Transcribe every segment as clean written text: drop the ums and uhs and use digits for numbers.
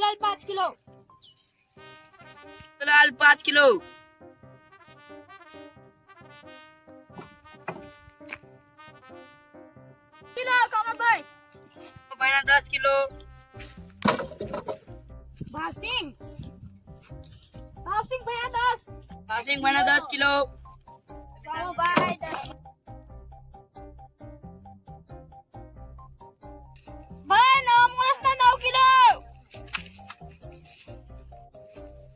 लाल 5 kilo. लाल 5 kilo. Kilo कमा भाई। बना 10 किलो। भासिंग भैया 10। भासिंग बना 10 किलो। कमा भाई 10। भाई नॉमोस ना 9 किलो।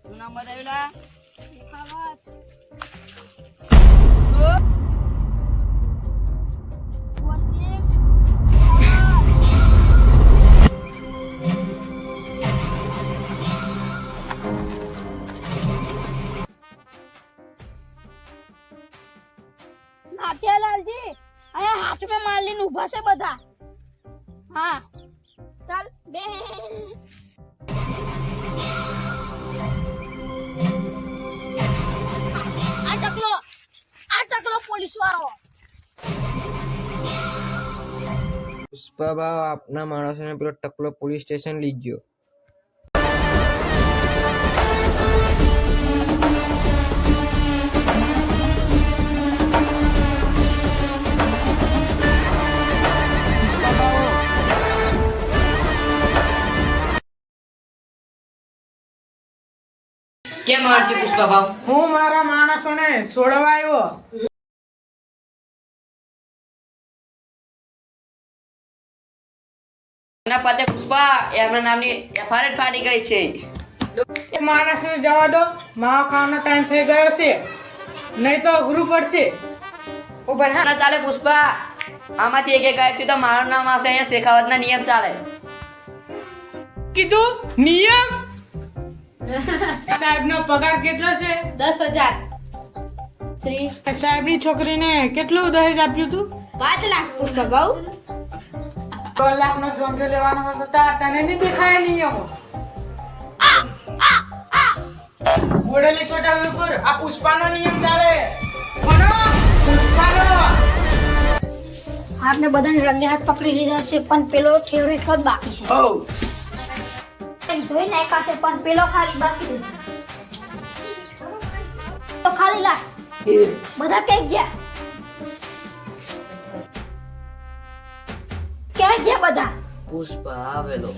तू नाम बतावेला? खावत। नाथियालालजी અહીંયા હાથ મે માર લઈને ઊભા છે બધા. હા ચાલ બે આ ટકલો પોલીસ વાળો. પુષ્પા બા આપના માણસોને પેલો ટકલો પોલીસ સ્ટેશન લઈ ગયો. કેમ મારતી પુષ્પા ભાવ? હું મારા માણસોને છોડવા આવ્યો. એના પતે પુષ્પા એમના નામની એફઆઈઆર ફાટી ગઈ છે. એ માણસને જવા દો, માવા ખાવાનો ટાઈમ થઈ ગયો છે, નહીં તો અઘરું પડશે. ઉપર ના ચાલે પુષ્પા. આમાંથી એક ગાયબ છે તો મારું નામ આવશે. અહીંયા શેખાવતના નિયમ ચાલે. કીધું નિયમ. સાહેબનો પગાર કેટલો છે? 10,000. સાહેબની છોકરીને કેટલું દહેજ આપ્યું તું? 5 લાખ પુષ્પા ભાવ. 2 લાખનો જોંજો લેવાનો હતો તો તને નહીં દેખાય નિયમો. બોડેલી છોટા ઉપર આ પુષ્પાનો નિયમ ચાલે. કોનો? પુષ્પાનો. આપને બધાને રંગે હાથ પકડી લીધા છે પણ પેલો ઠેરો એક જ બાકી છે. ધોઈ નાખ્યા છે પણ પેલો ખાલી બાકી છે. તો ખાલી લાખ બધા કઈ ગયા? ક્યાં ગયા બધા? પુષ્પા આવેલો.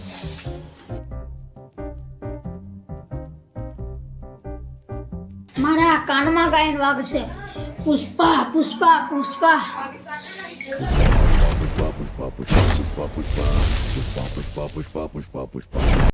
મારા કાનમાં ગાયન વાગશે Pushpa Pushpa Pushpa. Pushpa, pushpa, pushpa, pushpa, pushpa, pushpa, pushpa, pushpa, pushpa, pushpa.